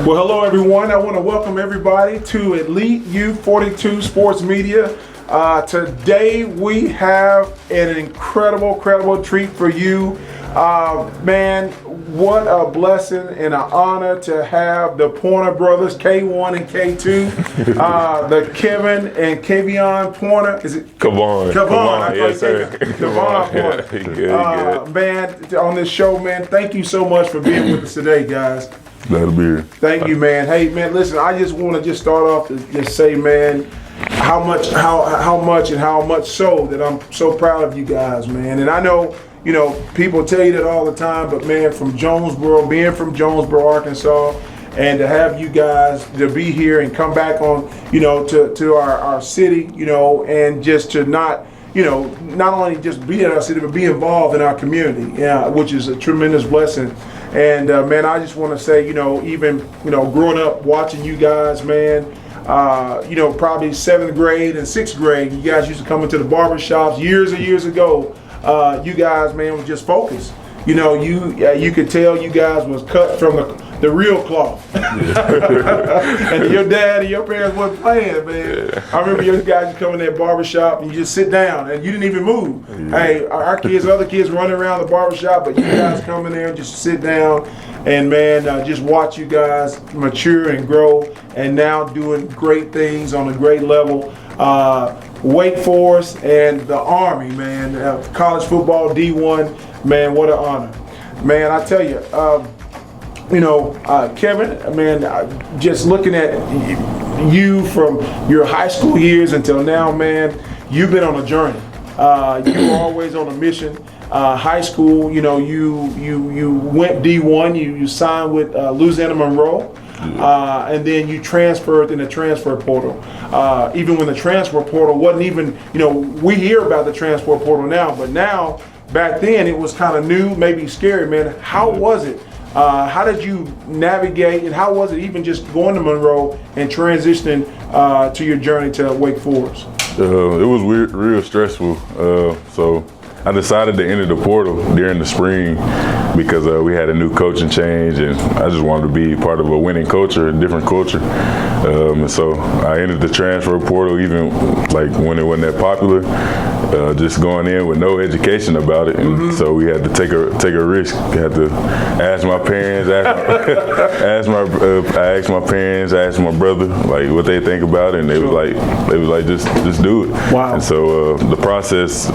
Well, hello everyone. I want to welcome everybody to Elite U42 Sports Media. Today we have an incredible treat for you. Man, what a blessing and an honor to have the Porter brothers, K1 and K2, the Kevin and Kavon Porter. Is it Kavon? Kavon, yes, sir. Kavon Porter. Good. Man, on this show, man, thank you so much for being with us today, guys. That'll be here. Thank you, man. Hey, man, listen, I just want to start off to just say, man, how much so that I'm so proud of you guys, man. And I know, you know, people tell you that all the time, but man, from Jonesboro, being from Jonesboro, Arkansas, and to have you guys to be here and come back on, you know, to our city, you know, and just to not only just be in our city, but be involved in our community, which is a tremendous blessing. And man, I just want to say, you know, even, you know, growing up watching you guys, man, you know, probably 7th grade and 6th grade, you guys used to come into the barber shops years and years ago. You guys, man, were just focused. You know, you could tell you guys was cut from the real cloth. And your dad and your parents wasn't playing, man. Yeah. I remember you guys come in that barber shop and you just sit down and you didn't even move. Yeah. Hey, our kids, other kids running around the barber shop, but you guys come in there and just sit down and, man, just watch you guys mature and grow and now doing great things on a great level. Wake Forest and the Army, man, college football, D1, man, what an honor. Man, I tell you, you know, Kevin, man, just looking at you from your high school years until now, man, you've been on a journey. You were always on a mission. High school, you know, you went D1, you signed with Louisiana Monroe. And then you transferred in the transfer portal. Even when the transfer portal wasn't even, you know, we hear about the transfer portal now, but now, back then, it was kind of new, maybe scary, man. How was it? How did you navigate, and how was it even just going to Monroe and transitioning to your journey to Wake Forest? It was weird, real stressful. So I decided to enter the portal during the spring because we had a new coaching change, and I just wanted to be part of a winning culture, a different culture. And so I entered the transfer portal even like when it wasn't that popular, just going in with no education about it. And so we had to take a risk. I had to ask my parents, I asked my parents, I asked my brother like what they think about it, and they was like just do it. Wow. And so the process,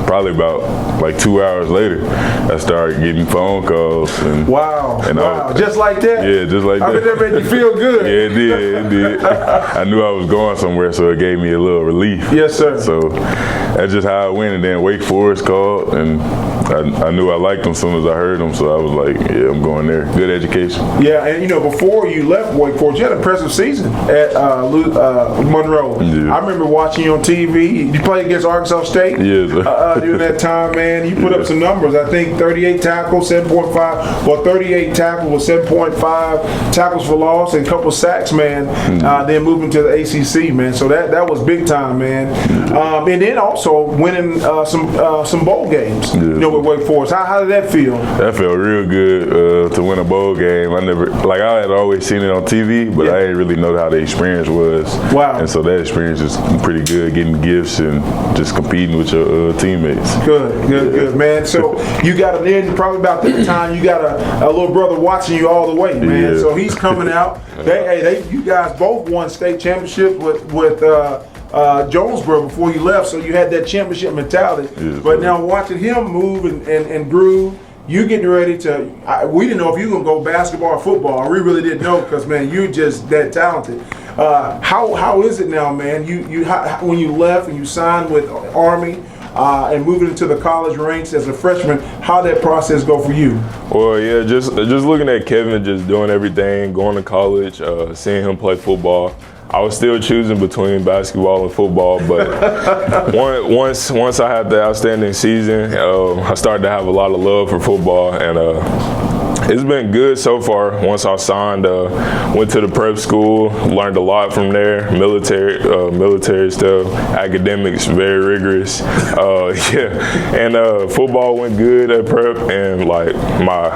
probably about like 2 hours later, I started getting phone calls. And, wow. Just like that? Yeah, just like that. I mean, that made you feel good. Yeah, it did. I knew I was going somewhere, so it gave me a little relief. Yes, sir. So that's just how I went. And then Wake Forest called, and I knew I liked them as soon as I heard them, so I was like, yeah, I'm going there. Good education. Yeah, and you know, before you left Wake Forest, you had an impressive season at Monroe. Yeah. I remember watching you on TV. You played against Arkansas State. Yeah. During that time, man, you put up some numbers. I think 38 tackles, 7.5. Well, 38 tackles with 7.5 tackles for loss and a couple sacks, man. Then moving to the ACC, man. So that was big time, man. And then also winning some bowl games. Yeah. You know, with Wake Forest. How did that feel? That felt real good to win a bowl game. I had always seen it on TV, but I didn't really know how the experience was. Wow. And so that experience is pretty good, getting gifts and just competing with your teammates. Good, man. So you got probably about that time, you got a little brother watching you all the way, man. Yeah. So he's coming out. You guys both won state championship with Jonesboro before you left, so you had that championship mentality. Yeah, but now watching him move and groove, you getting ready to. We didn't know if you were gonna go basketball or football. We really didn't know because, man, you're just that talented. How is it now, man? When you left and you signed with Army and moving into the college ranks as a freshman, how did that process go for you? Well, yeah, just looking at Kevin, just doing everything, going to college, seeing him play football. I was still choosing between basketball and football, but once I had the outstanding season, I started to have a lot of love for football, and It's been good so far. Once I signed, went to the prep school, learned a lot from there. Military stuff, academics, very rigorous. And football went good at prep, and like my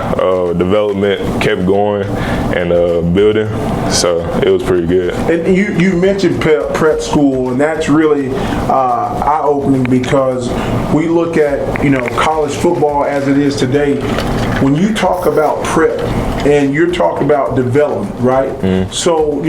development kept going and building. So it was pretty good. And you mentioned prep school, and that's really eye-opening because we look at college football as it is today. When you talk about prep and you're talking about development, right? Mm. So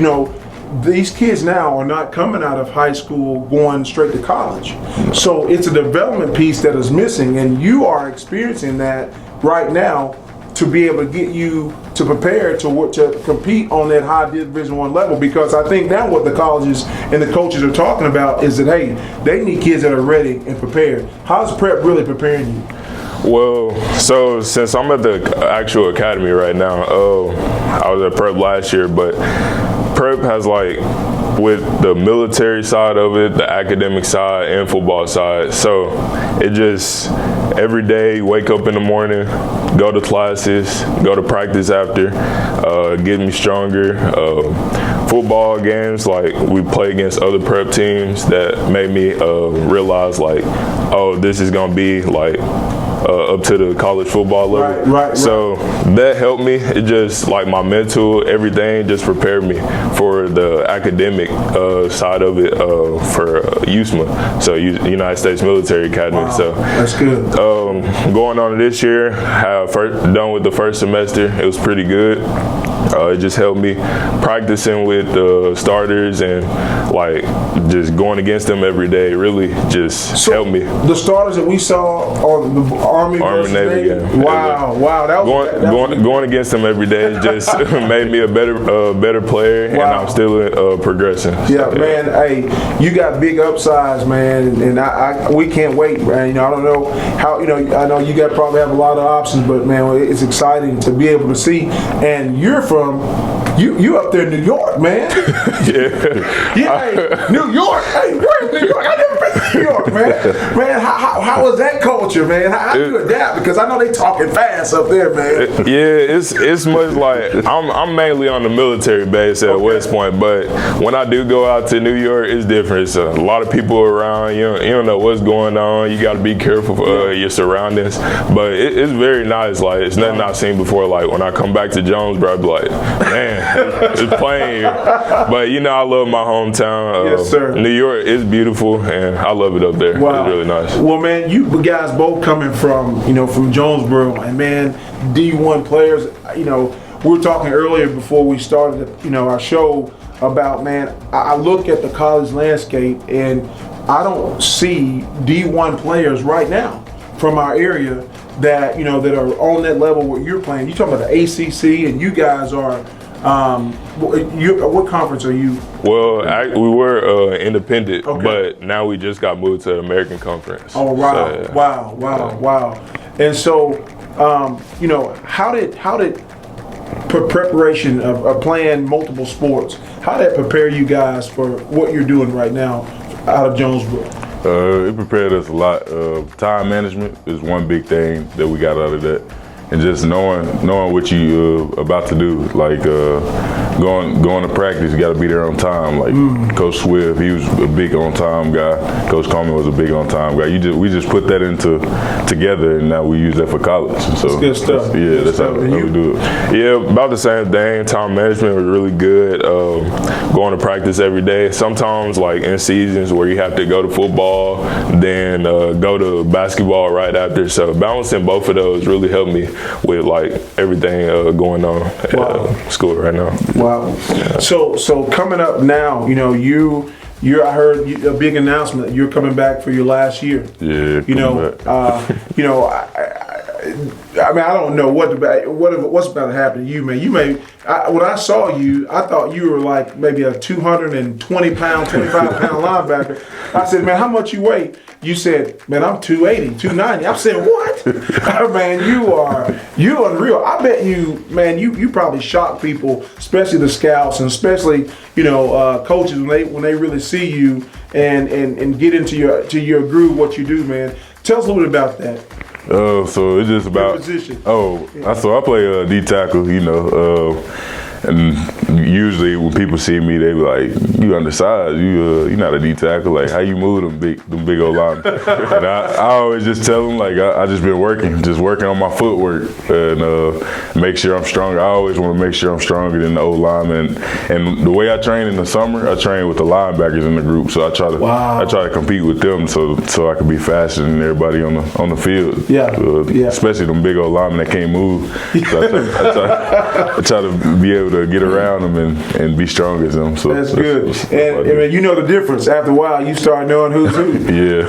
these kids now are not coming out of high school going straight to college. So it's a development piece that is missing, and you are experiencing that right now to be able to get you to prepare to compete on that high Division I level, because I think now what the colleges and the coaches are talking about is that, hey, they need kids that are ready and prepared. How's prep really preparing you? Well, so since I'm at the actual academy right now, I was at prep last year, but prep has with the military side of it, the academic side, and football side. So it just every day, wake up in the morning, go to classes, go to practice after, get me stronger. Football games, we play against other prep teams that made me realize oh, this is gonna be up to the college football level. Right. So that helped me. It just my mental, everything just prepared me for the academic side of it for USMA, so United States Military Academy. Wow. So that's good. Going on this year, done with the first semester, it was pretty good. It just helped me practicing with the starters and just going against them every day. Really just helped me. The starters that we saw on the Army Navy game. Wow, that was going against them every day just made me a better player, and I'm still progressing. Yeah, man. Hey, you got big upsides, man, and we can't wait, man. I don't know how. I know you probably have a lot of options, but man, it's exciting to be able to see. And you're from you up there in New York, man. Hey, New York. Hey, where's New York? I never been to New York, man. Man, how was that culture, man? How do you adapt? Because I know they talking fast up there, man. It's much I'm mainly on the military base at West Point, but when I do go out to New York, it's different. It's a lot of people around. You don't know what's going on. You got to be careful for your surroundings. But it's very nice. It's nothing I've seen before. When I come back to Jonesboro, I'd be like, man, it's plain here. But I love my hometown. Yes, sir. New York is beautiful, and I love it up there. Wow. It's really nice. Well, man, you guys both coming from from Jonesboro, and man, D1 players. We were talking earlier before we started our show about, man, I look at the college landscape and I don't see D1 players right now from our area that that are on that level where you're playing. You talking about the ACC, and you guys are. What conference are you? Well, we were independent, but now we just got moved to the American Conference. Oh wow! So, yeah. Wow! And so, how did preparation of playing multiple sports? How did that prepare you guys for what you're doing right now out of Jonesboro? It prepared us a lot. Time management is one big thing that we got out of that, and just knowing what you about to do. Going to practice, you got to be there on time. Coach Swift, he was a big on time guy. Coach Coleman was a big on time guy. We just put that together, and now we use that for college. So that's good stuff. That's how we do it. Yeah, about the same thing. Time management was really good. Going to practice every day. Sometimes in seasons where you have to go to football, then go to basketball right after. So balancing both of those really helped me with everything going on at school right now. Wow. Yeah. So coming up now, I heard a big announcement. You're coming back for your last year. Yeah. I don't know what's about to happen to you, man. When I saw you, I thought you were maybe a 220 pound, 25 pound linebacker. I said, man, how much you weigh? You said, man, I'm 280, 290. I'm saying, what? Man, you unreal. I bet you, man, you probably shock people, especially the scouts and especially, coaches when they really see you and get into your groove, what you do, man. Tell us a little bit about that. So it's just about position. So I play D tackle, and usually when people see me, they be like, "You undersized, you not a D tackle. Like, how you move them big old linemen?" And I always just tell them like I just been working on my footwork and make sure I'm stronger. I always want to make sure I'm stronger than the old linemen. And the way I train in the summer, I train with the linebackers in the group. So I try to compete with them so I can be faster than everybody on the field. Yeah. Especially them big old linemen that can't move. So I try to be able to get around them and be strong as them. So that's good. And you know the difference. After a while, you start knowing who's who. Yeah.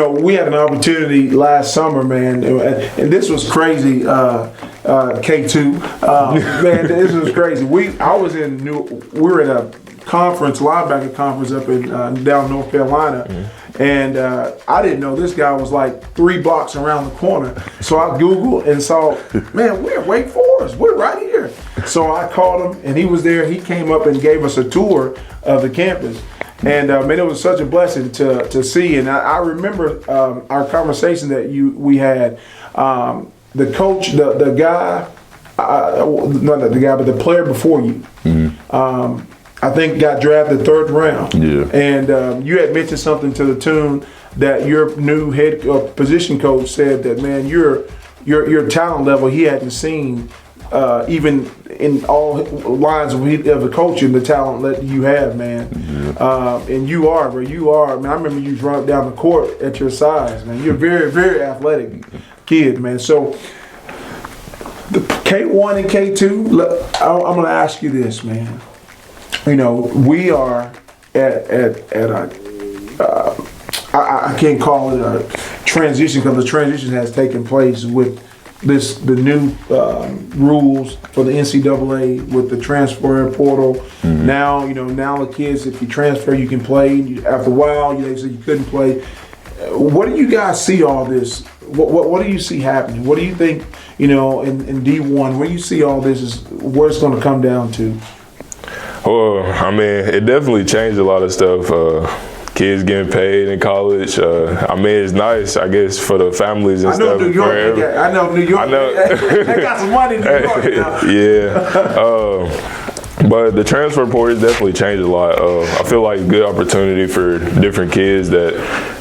We had an opportunity last summer, man, and this was crazy. K2, man, this was crazy. We were at a linebacker conference up in down North Carolina. Mm-hmm. And I didn't know this guy was like 3 blocks around the corner. So I Googled and saw, man, we're at Wake Forest. We're right here. So I called him, and he was there. He came up and gave us a tour of the campus. And, man, it was such a blessing to see. And I remember our conversation that we had. The coach, the guy, not the guy, but the player before you. Mm-hmm. I think got drafted 3rd round. Yeah. And you had mentioned something to the tune that your new head position coach said that, man, your talent level he hadn't seen even in all lines of the coaching, the talent that you have, man. Yeah. And you are where you are. Man, I remember you run down the court at your size, man. You're a very, very athletic kid, man. So the K1 and K2, I'm going to ask you this, man. We are at a I can't call it a transition because the transition has taken place with the new rules for the NCAA with the transfer portal. Mm-hmm. Now the kids, if you transfer, you can play. After a while, they said you couldn't play. What do you guys see all this? What do you see happening? What do you think? In D1, where you see all this is where it's going to come down to? Well, I mean, it definitely changed a lot of stuff. Kids getting paid in college. It's nice, I guess, for the families and stuff. New York. I know New York. They got some money in New York now. Yeah. But the transfer portal has definitely changed a lot. I feel like a good opportunity for different kids that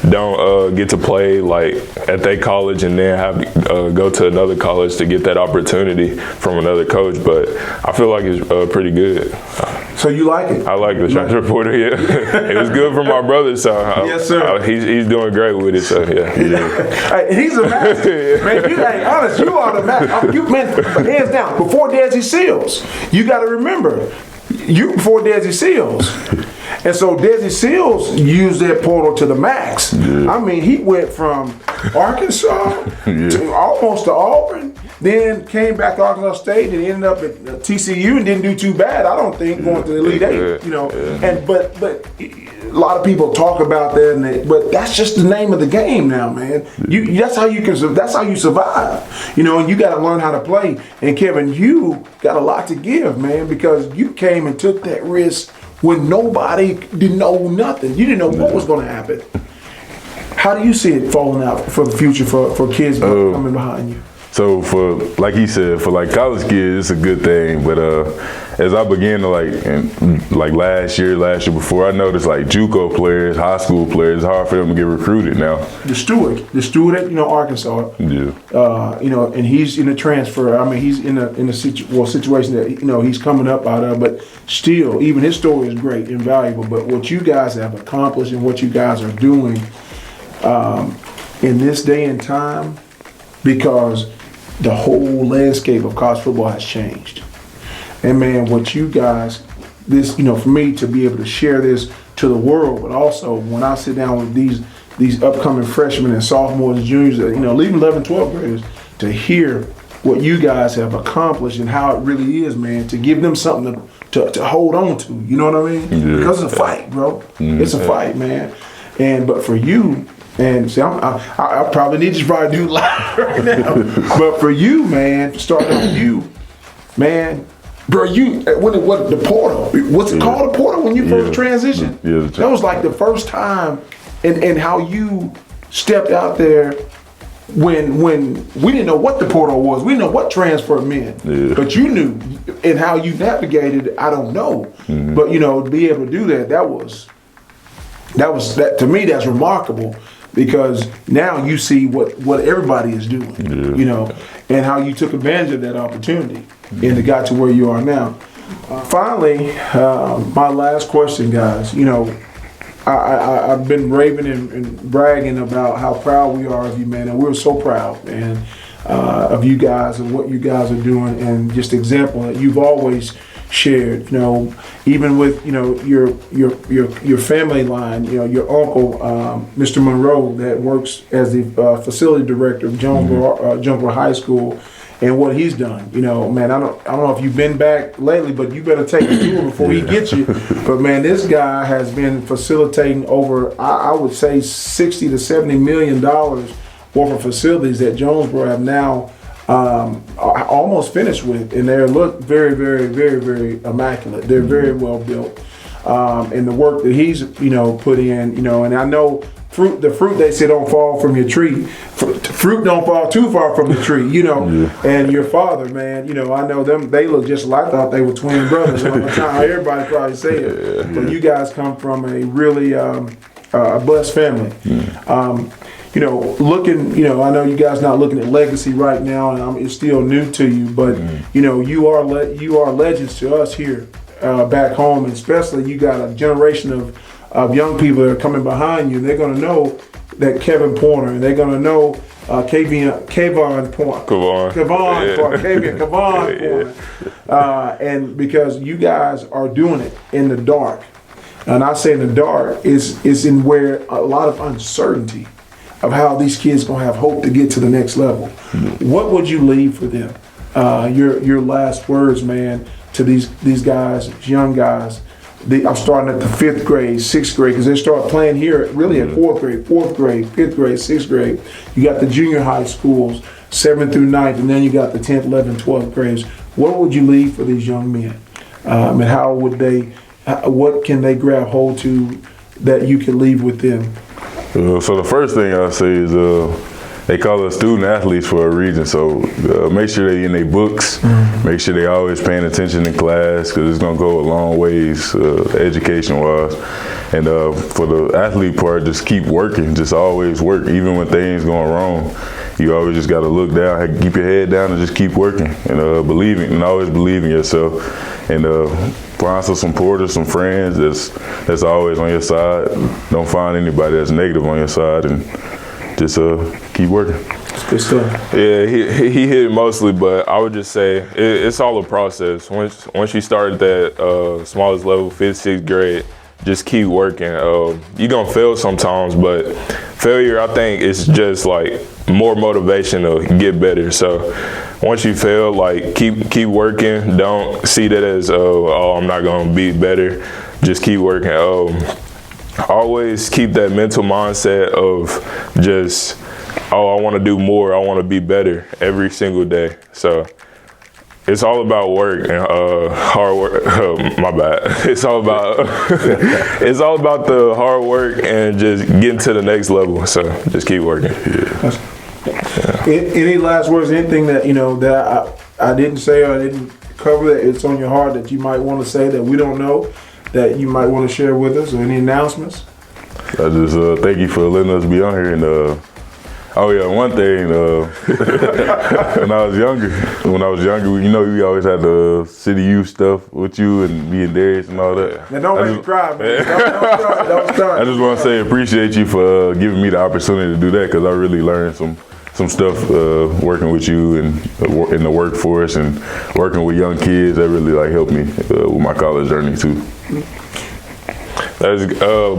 don't get to play like at their college and then have to go to another college to get that opportunity from another coach. But I feel like it's pretty good. So you like it? I like the transfer portal, yeah. It was good for my brother, so yes, sir. He's doing great with it, so yeah. Hey, he's a master. Man, you ain't honest, you are the master. You, man, hands down, before Desi Seals, you got to remember, you before Desi Seals. And so Desi Seals used that portal to the max. Yeah. I mean, he went from Arkansas to almost to Auburn, then came back to Arkansas State and ended up at TCU and didn't do too bad, I don't think, going to the Elite Eight. And but a lot of people talk about that, but that's just the name of the game now, man. That's how you survive. And you got to learn how to play. And Kevin, you got a lot to give, man, because you came and took that risk when nobody didn't know nothing. You didn't know what was going to happen. How do you see it falling out for the future for kids coming behind you? So for, like he said, for like college kids, it's a good thing. But as I began to last year before, I noticed like JUCO players, high school players, it's hard for them to get recruited now. The Stewart at Arkansas. Yeah. And he's in a transfer. I mean, he's in a situation that he's coming up out of. But still, even his story is great and valuable. But what you guys have accomplished and what you guys are doing in this day and time, because the whole landscape of college football has changed. And man, what you guys, for me to be able to share this to the world, but also when I sit down with these upcoming freshmen and sophomores and juniors, even 11, 12 graders, to hear what you guys have accomplished and how it really is, man, to give them something to hold on to. You know what I mean? Yeah. Because it's a fight, bro. It's a fight, man. But for you, and see, I probably need to do live right now. But for you, man, to start with you, man, bro, what the portal? What's it called, a portal, when you first transitioned? Yeah, that was like the first time, and how you stepped out there when we didn't know what the portal was, we didn't know what transfer meant, but you knew, and how you navigated, I don't know, but to be able to do that was to me, that's remarkable, because now you see what everybody is doing, and how you took advantage of that opportunity and it got to where you are now. Finally, my last question, guys. I've been raving and bragging about how proud we are of you, man, and we're so proud, man, of you guys and what you guys are doing, and just the example that you've always shared. Even with your family line, your uncle, Mr. Monroe, that works as the facility director of Jonesboro High School. And what he's done, man, I don't know if you've been back lately, but you better take a tour before he gets you. But man, this guy has been facilitating over, I would say, $60 to $70 million worth of facilities that Jonesboro have now almost finished with, and they look very, very, very, very immaculate. They're very well built, and the work that he's put in, and I know. The fruit they say don't fall from your tree. Fruit don't fall too far from the tree, And your father, man, I know them. They look just like I thought they were twin brothers. All the time, everybody probably say it, but you guys come from a really blessed family. Looking, I know you guys not looking at legacy right now, and it's still new to you, but you are legends to us here back home, and especially you got a generation of young people that are coming behind you. They're going to know that Kavon Porter, and they're going to know Kavon Porter, and because you guys are doing it in the dark, and I say in the dark is in where a lot of uncertainty of how these kids going to have hope to get to the next level. What would you leave for them? Your last words, man, to these guys, young guys. I'm starting at the 5th grade, 6th grade, because they start playing here really at 4th grade, 4th grade, 5th grade, 6th grade. You got the junior high schools, 7th through 9th, and then you got the 10th, 11th, 12th grades. What would you leave for these young men? And how would what can they grab hold to that you can leave with them? So the first thing I'll say is they call us student athletes for a reason. So make sure they're in their books. Make sure they always paying attention in class, because it's gonna go a long ways education-wise. And for the athlete part, just keep working. Just always work, even when things going wrong. You always just gotta look down, keep your head down, and just keep working and always believe in yourself. And find some supporters, some friends that's always on your side. Don't find anybody that's negative on your side, and just keep working. Good stuff. Yeah, he hit it mostly, but I would just say it's all a process. Once you start at that smallest level, 5th, 6th grade, just keep working. You're gonna fail sometimes, but failure, I think, is just like more motivation to get better. So once you fail, like keep working. Don't see that as I'm not gonna be better. Just keep working. Always keep that mental mindset of just, I want to do more. I want to be better every single day. So it's all about work and hard work. My bad. It's all about the hard work and just getting to the next level. So just keep working. Yeah. Any last words? Anything that that I didn't say or I didn't cover that it's on your heart that you might want to say that we don't know, that you might want to share with us, or any announcements? I just thank you for letting us be on here. And one thing, when I was younger, we always had the city youth stuff with you and me and Darius and all that. Now don't make me cry, man. Don't start. I just want to say appreciate you for giving me the opportunity to do that, because I really learned some stuff working with you and in the workforce and working with young kids. That really helped me with my college journey too. That's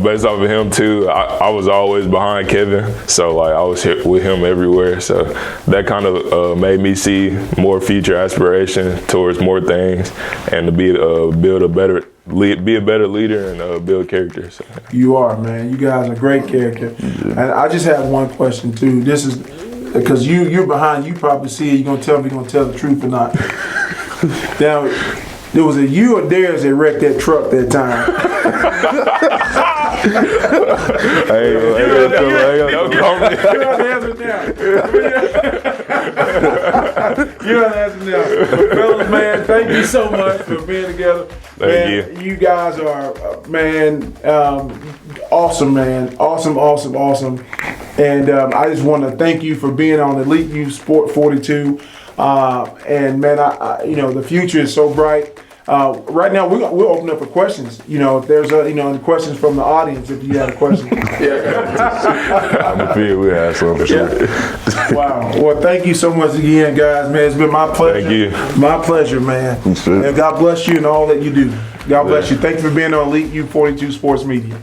based off of him too. I was always behind Kevin, so I was with him everywhere. So that kind of made me see more future aspiration towards more things, and to be a better leader and build character. So. You are, man. You guys are great character. Yeah. And I just have one question too. This is because you're behind. You probably see it. You're gonna tell me you're gonna tell the truth or not. Now, there was a you or Darius that wrecked that truck that time. You don't have to answer it now. You don't have to answer it now. But fellas, man, thank you so much for being together. Thank you. You guys are, awesome, man. Awesome. And I just want to thank you for being on Elite Youth Sport 42. And man, the future is so bright. Right now, we'll open up for questions. If there's any questions from the audience, if you have a question. I'm afraid we have some for sure. Wow. Well, thank you so much again, guys. Man, it's been my pleasure. Thank you. My pleasure, man. And God bless you and all that you do. God bless you. Thank you for being on Elite Youth 42 Sports Media.